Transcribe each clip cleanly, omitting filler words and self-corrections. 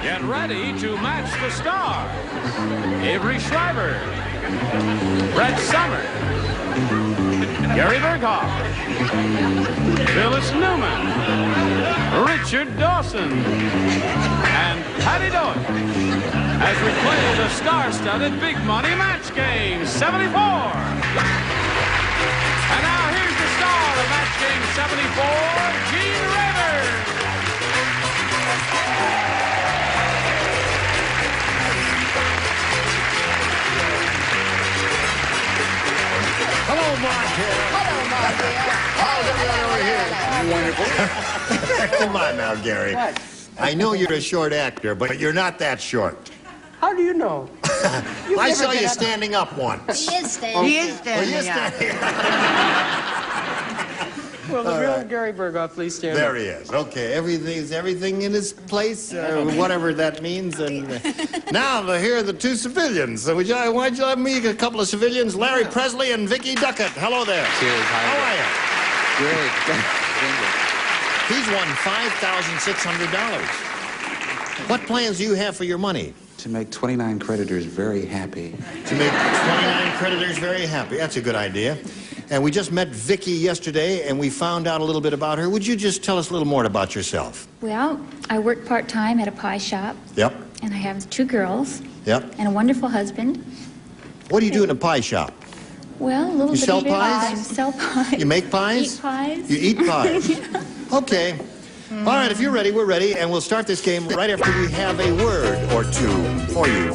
Get ready to match the stars. Avery Schreiber, Brett Summer, Gary Burghoff, Phyllis Newman, Richard Dawson, and Patti Deutsch as we play the star-studded Big Money Match Game 74. And now here's the star of Match Game 74, Gene Raver. Hello, Mark here. Hello, Mark here. How's everyone over here? Wonderful. Come on now, Gary. What? I know you're a short actor, but you're not that short. How do you know? I saw you standing up once. He is standing. He is standing up. Well, the real Gary Burghoff, please stand There up. he is. Okay, everything in his place, whatever that means. And now, here are the two civilians. So why don't you let me meet a couple of civilians, Larry Presley and Vicky Duckett. Hello there. Cheers. How are you? Great. He's won $5,600. What plans do you have for your money? To make 29 creditors very happy. To make 29 creditors very happy. That's a good idea. And we just met Vicky yesterday, and we found out a little bit about her. Would you just tell us a little more about yourself? Well, I work part-time at a pie shop. Yep. And I have 2 girls. Yep. And a wonderful husband. What do you do in a pie shop? Well, a little You bit sell of pies? everything. Sell pies. You make pies? Eat pies. You eat pies? Yeah. Okay. All right, if you're ready, we're ready, and we'll start this game right after we have a word or two for you.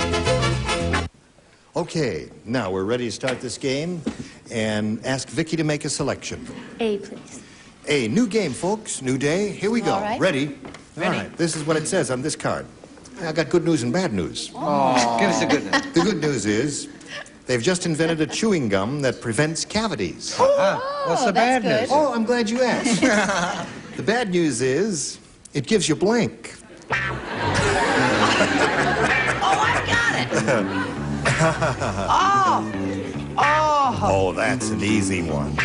Okay, now we're ready to start this game and ask Vicky to make a selection. A, please. A new game, folks. New day. Here we go. All right. Ready? All right. This is what it says on this card. I got good news and bad news. Oh. Give us the good news. The good news is they've just invented a chewing gum that prevents cavities. What's the bad that's news? good. Oh, I'm glad you asked. The bad news is it gives you blank. Oh, I've got it. Oh, that's an easy one.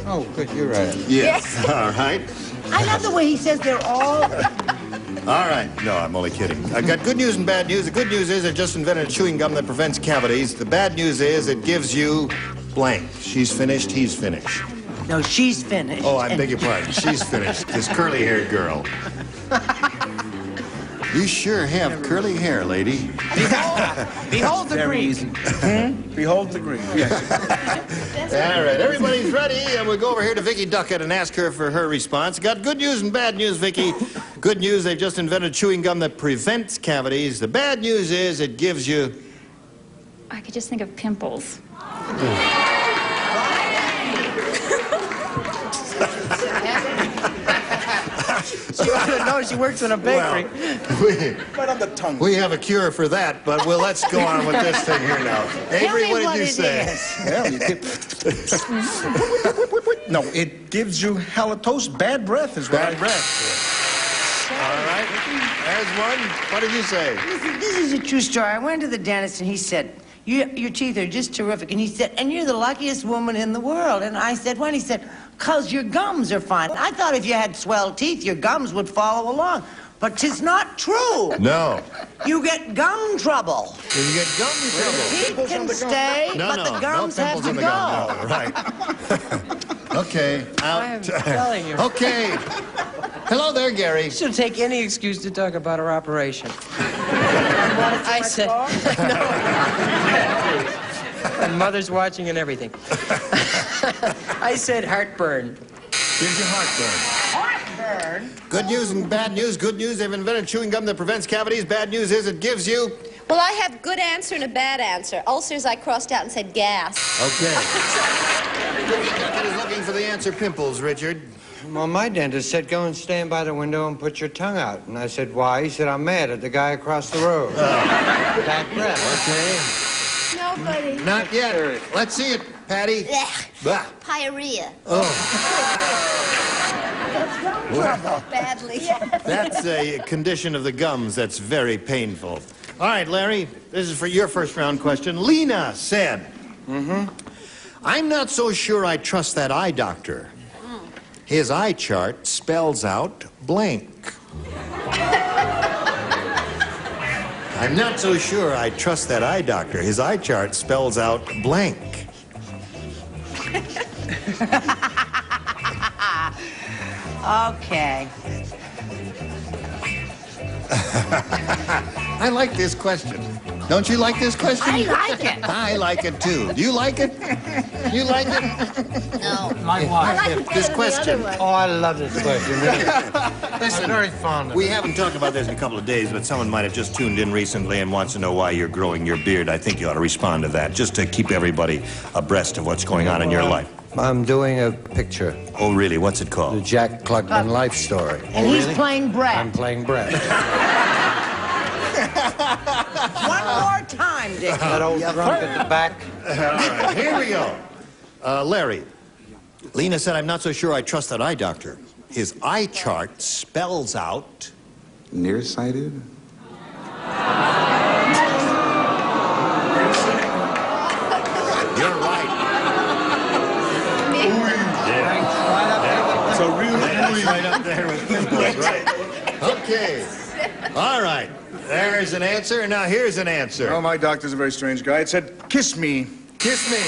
Oh, good. You're right. Yes. All right. I love the way he says they're all... All right. No, I'm only kidding. I got good news and bad news. The good news is I just invented a chewing gum that prevents cavities. The bad news is it gives you blank. She's finished. He's finished. No, she's finished. Oh, I beg your pardon. She's finished. This curly-haired girl. You sure have curly hair, lady. Behold the Greek. Behold the green. Yes. All right, everybody's ready, and we'll go over here to Vicky Duckett and ask her for her response. Got good news and bad news, Vicky. Good news, they've just invented chewing gum that prevents cavities. The bad news is it gives you... I could just think of pimples. She ought to know she works in a bakery. Right on the tongue. We have a cure for that, but let's go on with this thing here now. Avery, me what what did you it say? is. Well, you get... No, it gives you halitosis, bad breath is what Bad I- breath. All right, there's one. What did you say? This is a true story. I went to the dentist and he said, your teeth are just terrific. And he said, and you're the luckiest woman in the world. And I said, when? He said, because your gums are fine. I thought if you had swell teeth, your gums would follow along. But 'tis not true. No. You get gum trouble. You get gum trouble. Teeth can stay, but the gums no have pimples to in the go. gum. No, right. Okay, out. I'm telling you. Okay. Hello there, Gary. She'll take any excuse to talk about her operation. I said, my mother's watching and everything. I said heartburn. Here's your heartburn. Heartburn? Good news and bad news. Good news, they've invented chewing gum that prevents cavities. Bad news is it gives you... Well, I have a good answer and a bad answer. Ulcers, I crossed out and said gas. Okay. Duckett is looking for the answer, pimples, Richard. Well, my dentist said, go and stand by the window and put your tongue out. And I said, why? He said, I'm mad at the guy across the road. Bad breath. Okay. Nobody. Not yet. Let's see it, Patti. Ugh. Bah. Pyorrhea. Oh, Badly. that's a condition of the gums that's very painful. All right, Larry, this is for your first round question. Lena said, I'm not so sure I trust that eye doctor. His eye chart spells out blank. I'm not so sure I trust that eye doctor. His eye chart spells out blank. Okay. I like this question. Don't you like this question? I like it. I like it too. Do you like it? You like it? No. My wife. I like it better This than the question. other one. Oh, I love this question. Listen, I'm very fond of we it. haven't talked about this in a couple of days, but someone might have just tuned in recently and wants to know why you're growing your beard. I think you ought to respond to that, just to keep everybody abreast of what's going on in your life. I'm doing a picture, Oh, really? What's it the called? Jack Klugman life story. And he's playing Brett. I'm playing Brett. One more time, Dick. That old drunk at the back. All right, here we go. Larry, Lena said, I'm not so sure I trust that eye doctor. His eye chart spells out... Nearsighted? You're right. It's a real Right up there with pimples, right? Okay. All right. There's an answer. Now here's an answer. Oh, my doctor's a very strange guy. It said, kiss me. Kiss me.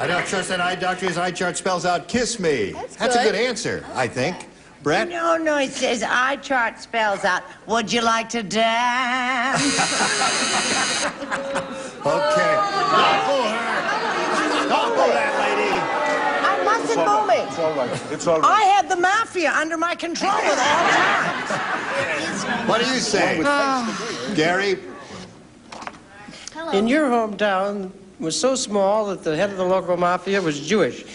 I don't trust that eye doctor. His eye chart spells out kiss me. That's a good answer, I think. Brett? No, it says eye chart spells out, would you like to dance? Okay. Don't fool her. Don't fool that lady. I mustn't fool me. It's all right. It's all I right. have the mafia under my control at all times. What do you say? Gary? In your hometown was so small that the head of the local mafia was Jewish.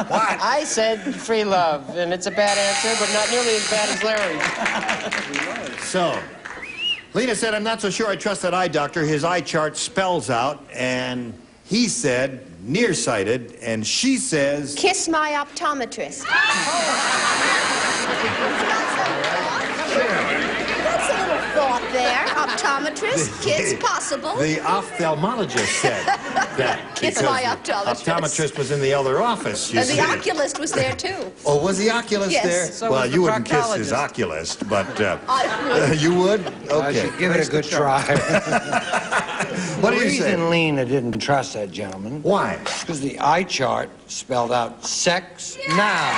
What? I said free love, and it's a bad answer, but not nearly as bad as Larry's. So, Lena said, I'm not so sure I trust that eye doctor. His eye chart spells out, and he said nearsighted, and she says... Kiss my optometrist. That's a little thought there. Optometrist, kiss possible. The ophthalmologist said that. Kiss because my the optometrist. Optometrist was in the other office, you And the see. oculist was there too. Oh, was the oculist Yes. there? So well, was the you wouldn't kiss his proctologist. oculist, but I would. you would? I Okay. should give it a good try. What do The you say? reason Lena didn't trust that gentleman Why? because the eye chart spelled out sex now.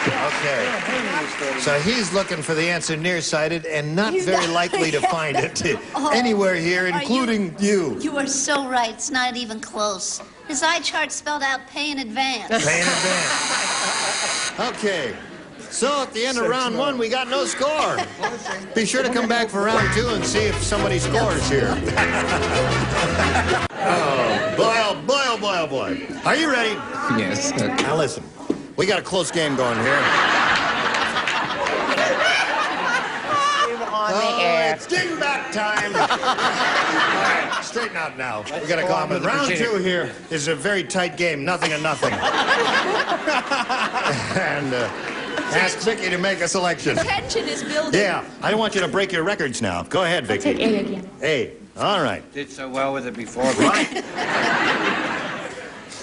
Okay. So he's looking for the answer nearsighted and not He's very not- likely to find it Oh, anywhere here, are you- including you. You are so right. It's not even close. His eye chart spelled out pay in advance. Pay in advance. Okay. So at the end of round one, we got no score. Be sure to come back for round two and see if somebody scores here. Oh, boy, oh, boy, oh, boy, oh, boy. Are you ready? Yes. Now listen, we got a close game going here. On the air. It's dingbat time. All right, straighten out now. We got to go on with round two here. Is a very tight game, nothing and nothing. And ask Vicky to make a selection. Tension is building. Yeah, I don't want you to break your records now. Go ahead, Vicky. Take A again. A. All right. Did so well with it before. Right.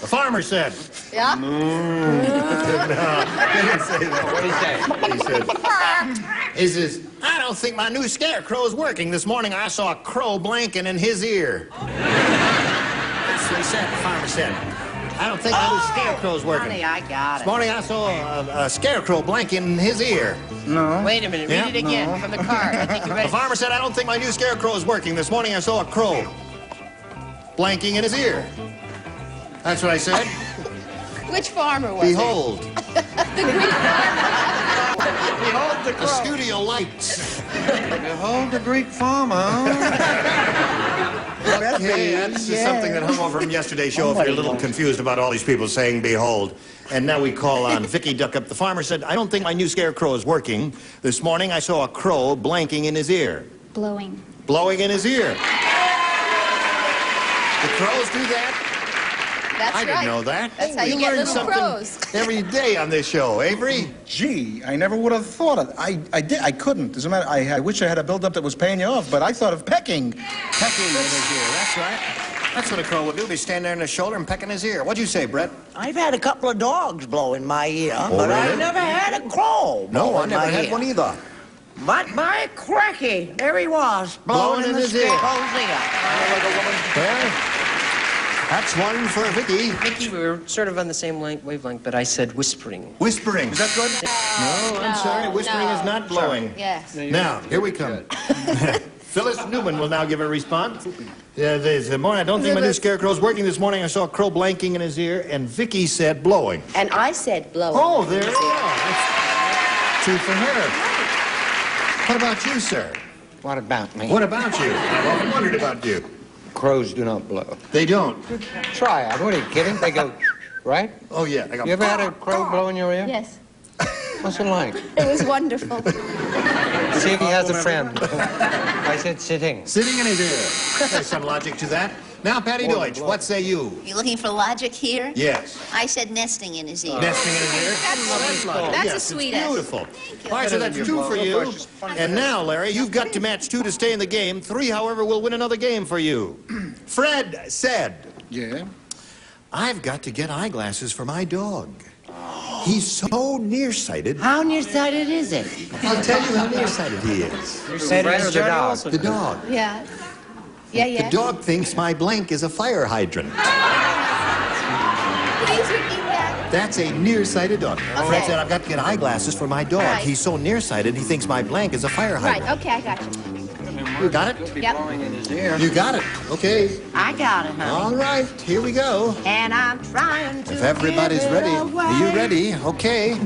The farmer said. Yeah? No, he didn't say that. What did he say? He says, I don't think my new scarecrow is working. This morning I saw a crow blanking in his ear. That's what he said. The farmer said, I don't think my new scarecrow is working. Honey, I got This it. morning I saw a scarecrow blanking in his ear. No. Wait a minute, Yeah? read it again from the card. I think you're The ready. farmer said, I don't think my new scarecrow is working. This morning I saw a crow blanking in his ear. That's what I said. Which farmer was Behold, Behold the the studio lights. Behold the Greek farmer. Okay, that's something that hung over from yesterday's show. If you're a little confused about all these people saying behold. And now we call on Vicky Duckup. The farmer said, I don't think my new scarecrow is working. This morning I saw a crow blanking in his ear. Blowing. Blowing in his ear. The crows do that? That's I right. didn't know that. That's how We you get learn little something crows. every day on this show. Avery? Gee, I never would have thought of I did. I couldn't. As a matter, I wish I had a build-up that was paying you off, but I thought of pecking. Pecking in his ear. That's right. That's what a crow would do, be standing there on his shoulder and pecking his ear. What'd you say, Brett? I've had a couple of dogs blow in my ear, but really? I've never had a crow No, blow I in never my had ear. one either. But by cracky, there he was, blowing in the his ear. scarecrow's ear. Well, that's one for Vicky. Mickey, we were sort of on the same wavelength, but I said whispering. Whispering. Is that good? No, I'm sorry. Whispering is not blowing. Yes. Now, here we come. Phyllis Newman will now give a response. This morning, I don't think my new scarecrow's working this morning. I saw a crow blanking in his ear, and Vicky said blowing. And I said blowing. Oh, there you go. That's two for her. What about you, sir? What about me? What about you? I've often wondered about you. Crows do not blow. They don't. Try it. What are you kidding? They go, right? Oh, yeah. They go, You ever had a crow blow in your ear? Yes. What's it like? It was wonderful. See if he has a friend. I said sitting. Sitting in his ear. There's some logic to that. Now, Patti Deutsch, what say you? You looking for logic here? Yes. I said nesting in his ear. Nesting in his ear? That's Yes, a it's sweetest. beautiful. All right, so that's two for you. And now, Larry, you've got to match two to stay in the game. Three, however, will win another game for you. Fred said, Yeah? I've got to get eyeglasses for my dog. He's so nearsighted. How nearsighted is it? I'll tell you how nearsighted he is. You're saying Fred or the dog? The dog. Yeah. Yeah, yeah. The dog thinks my blank is a fire hydrant. Please repeat that. That's a nearsighted dog. Fred said, I've got to get eyeglasses for my dog. Right. He's so nearsighted, he thinks my blank is a fire hydrant. Right, okay, I got you. You got it? Yep. You got it. Okay. I got it, honey. All right, here we go. And I'm trying to If everybody's give it ready, away. are you ready? Okay.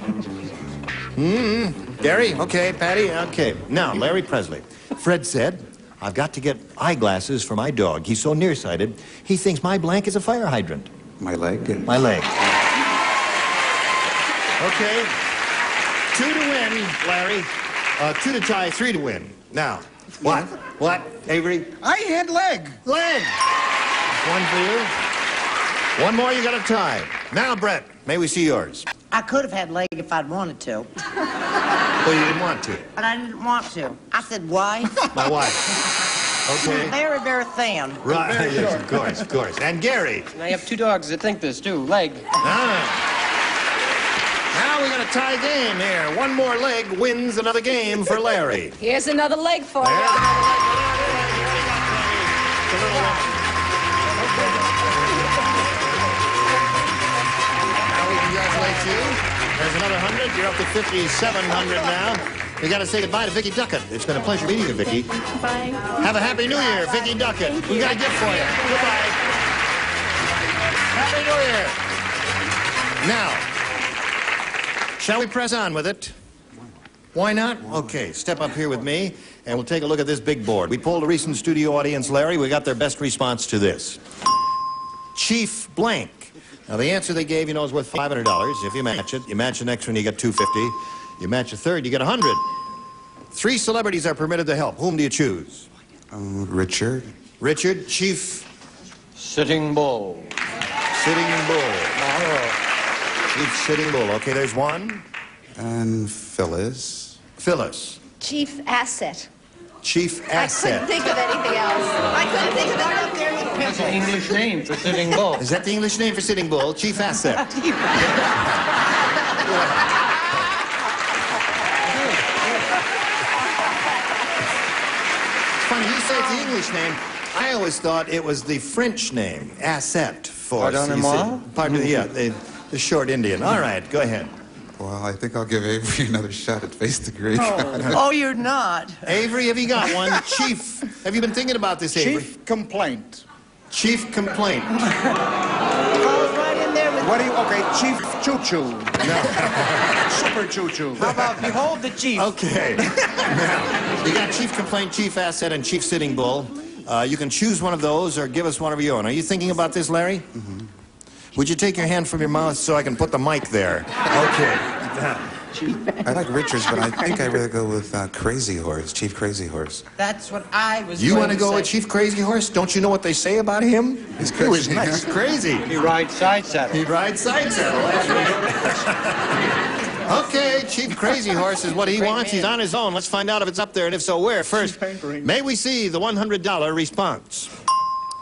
Gary? Okay. Patti? Okay. Now, Larry Presley. Fred said, I've got to get eyeglasses for my dog. He's so nearsighted, he thinks my blank is a fire hydrant. My leg? My leg. Okay. 2 to win, Larry. 2 to tie, 3 to win. Now, what? What, Avery? I had leg. Leg. One for you. One more, you got a tie. Now, Brett, may we see yours? I could have had leg if I'd wanted to, Well, you didn't want to. but I didn't want to. I said, why? My wife. Okay. Very, very thin. Right, yes, of course, of course. And Gary. And I have two dogs that think this, too. Leg. Now we got a tie game here. One more leg wins another game for Larry. Here's another leg for There's you. another leg. It's a little one. Now we congratulate you. There's another 100. You're up to 5,700 now. We got to say goodbye to Vicky Duckett. It's been a pleasure meeting you, Vicky. Bye. Have a happy New Year, Vicky Duckett. We got a gift for you. Goodbye. Happy New Year. Now, shall we press on with it? Why not? Okay, step up here with me, and we'll take a look at this big board. We polled a recent studio audience, Larry. We got their best response to this. Chief blank. Now, the answer they gave, you know, is worth $500. If you match it, you match the next one, you get $250. You match a third, you get $100. 3 celebrities are permitted to help. Whom do you choose? Richard? Richard, Chief Sitting Bull. Sitting Bull. Chief Sitting Bull. Okay, there's one. And Phyllis? Phyllis. Chief asset. Chief I couldn't Asset. think of anything else. I couldn't think of anything up there with That's an English name for Sitting Bull. Is that the English name for Sitting Bull? Chief Asset. It's funny, you say it's the English name. I always thought it was the French name, Asset, for... Pardonnez-moi? Pardon, yeah, the short Indian. All right, go ahead. Well, I think I'll give Avery another shot at Face the Greek. Oh, you're not. Avery, have you got one? Chief, have you been thinking about this, Avery? Chief complaint. Chief complaint. Falls right in there with... What do you... Okay, Chief Choo-Choo. No. Super Choo-Choo. How about behold the chief? Okay. Now, you got Chief Complaint, Chief Asset, and Chief Sitting Bull. You can choose one of those or give us one of your own. Are you thinking about this, Larry? Mm-hmm. Would you take your hand from your mouth so I can put the mic there? Okay. I like Richards, but I think I'd rather go with Crazy Horse, Chief Crazy Horse. That's what I was You going want to go say. with Chief Crazy Horse? Don't you know what they say about him? He's He was crazy. nice, crazy. He rides side saddle. He rides side saddle. That's right. Okay, Chief Crazy Horse is what he wants. He's on his own. Let's find out if it's up there, and if so, where. First, may we see the $100 response?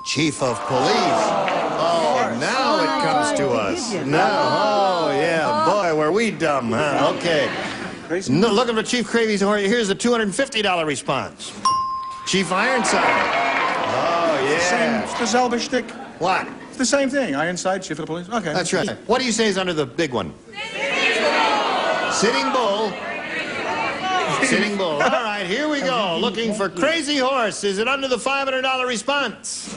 Chief of Police. Oh, now it comes to us. No, oh, yeah, boy, were we dumb, huh? Okay. No, looking for Chief Crazy Horse. Here's the $250 response. Chief Ironside. Oh, yeah. It's the selbe shtick. What? It's the same thing. Ironside, chief of the police. Okay. That's right. What do you say is under the big one? Sitting Bull. Sitting Bull. All right, here we go. Looking for Crazy Horse. Is it under the $500 response?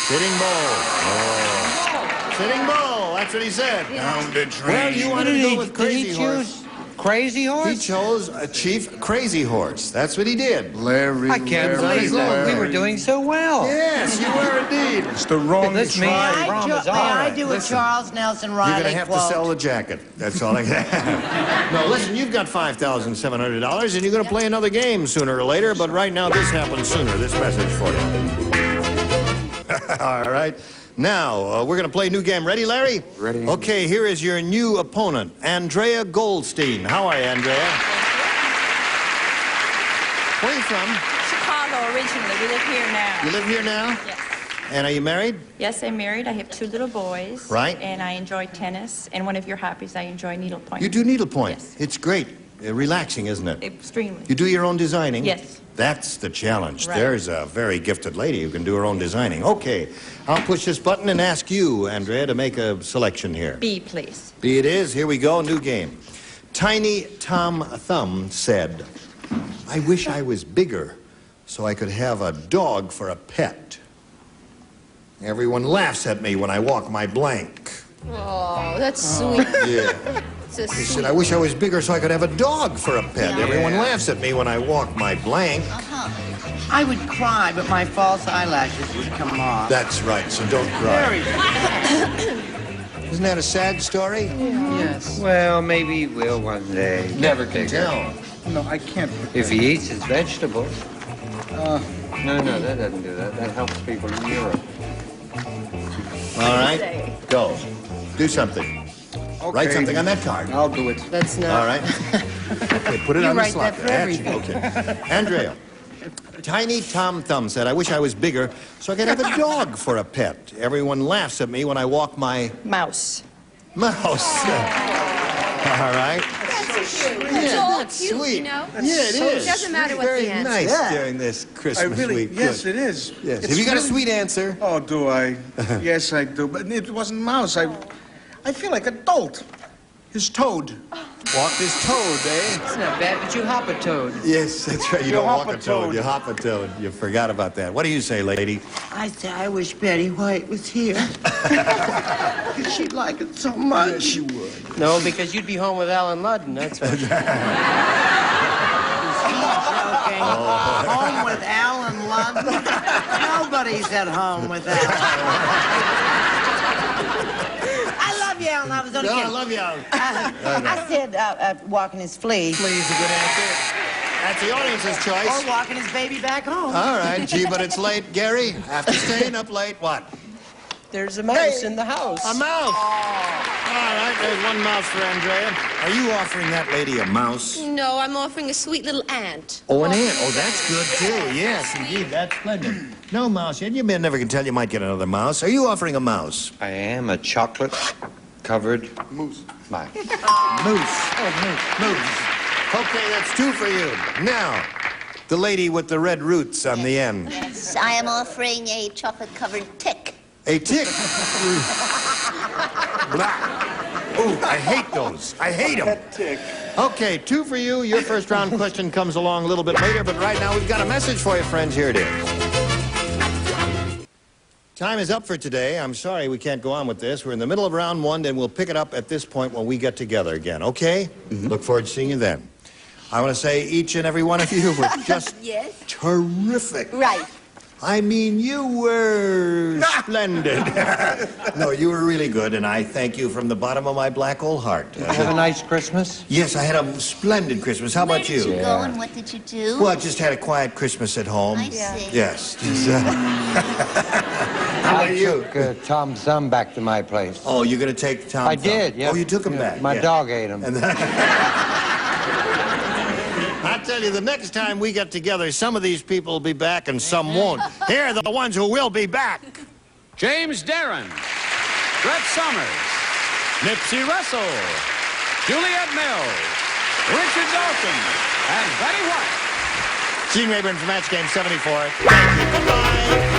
Sitting Bull. Oh. Sitting Bull. That's what he said. Down the drain. Well, you wanted to go with Crazy Horse. Crazy Horse? He chose a Chief Crazy Horse. That's what he did. Larry, I can't believe that. We were doing so well. Yes, you were indeed. It's the wrong This try. means May I do a Charles Nelson Riley You're going to have quote? to sell the jacket. That's all I can. No, listen, you've got $5,700, and you're going to play another game sooner or later, but right now this happens sooner. This message for you. All right. Now, we're going to play a new game. Ready, Larry? Ready. Okay, here is your new opponent, Andrea Goldstein. How are you, Andrea? Where are you from? Chicago originally. We live here now. You live here now? Yes. And are you married? Yes, I'm married. I have 2 little boys. Right. And I enjoy tennis. And one of your hobbies, I enjoy needlepoint. You do needlepoint. Yes. It's great. Relaxing, isn't it? Extremely. You do your own designing? Yes. That's the challenge. Right. There's a very gifted lady who can do her own designing. Okay, I'll push this button and ask you, Andrea, to make a selection here. B, please. B it is. Here we go. New game. Tiny Tom Thumb said, I wish I was bigger so I could have a dog for a pet. Everyone laughs at me when I walk my blank. Oh, that's sweet. Yeah. So He sweet. said, I wish I was bigger so I could have a dog for a pet. Everyone laughs at me when I walk my blank. I would cry, but my false eyelashes would come off. That's right, so don't cry. Isn't that a sad story? Yes. Well, maybe he will one day. Never can tell. No, I can't. If he eats his vegetables. No, that doesn't do that. That helps people in Europe. All right, go. Do something. Okay. Write something on that card. I'll do it. That's not. All right. Okay, put it You on the write slot that for there. everything. Okay. Andrea, Tiny Tom Thumb said, I wish I was bigger so I could have a dog for a pet. Everyone laughs at me when I walk my Mouse. mouse. All right. It's all cute, Sweet. you know? Yeah, it is. It doesn't matter what Very the answer nice is. during this I Christmas really, week. yes, Good. it is. Yes. It's Have you got a really- sweet answer? Oh, do I? Yes, I do. But it wasn't mouse. I feel like a dolt. His toad. Walked his toad, eh? It's not bad, but you hop a toad. Yes, that's right. You You don't hop walk a a toad. toad. You hop a toad. You forgot about that. What do you say, lady? I said, I wish Betty White was here. She'd like it so much. She would. No, because you'd be home with Alan Ludden, that's right. Joking. Home with Alan Ludden. Nobody's at home with Alan. I love you, Alan. I was only No, I kidding. love you. I said walking his flea. Please, a good answer. That's the audience's Or choice. walking his baby back home. All right, gee, but it's late. Gary, after staying up late, what? There's a mouse in the house. A mouse. All right, there's one mouse for Andrea. Are you offering that lady a mouse? No, I'm offering a sweet little ant. Oh, an ant. Oh, that's good, too. Yes, indeed, that's splendid. No mouse yet. You never can tell. You might get another mouse. Are you offering a mouse? I am a chocolate-covered moose. Moose. Oh, moose. Okay, that's 2 for you. Now, the lady with the red roots on the end. Yes, I am offering a chocolate-covered tick. A tick. Blah. Ooh, I hate those. I hate them. Okay, 2 for you. Your first round question comes along a little bit later, but right now we've got a message for you, friends. Here it is. Time is up for today. I'm sorry we can't go on with this. We're in the middle of round 1, and we'll pick it up at this point when we get together again, okay? Look forward to seeing you then. I want to say each and every one of you were just Yes? terrific. Right. I mean, you were splendid. No, you were really good, and I thank you from the bottom of my black old heart. Have a nice Christmas. Yes, I had a splendid Christmas. How about Where did you you? go and what did you do? Well, I just had a quiet Christmas at home. I see. Yes. How about you? Took Tom Thumb back to my place. Oh, you're going to take Tom I Thumb? did, yeah. Oh, you took him back? My yeah. dog ate him. And I tell you, the next time we get together, some of these people will be back and some won't. Here are the ones who will be back. James Darren, Brett Summers, Nipsey Russell, Juliette Mills, Richard Dawson, and Betty White. Gene Rayburn for Match Game 74. Thank you. Goodbye.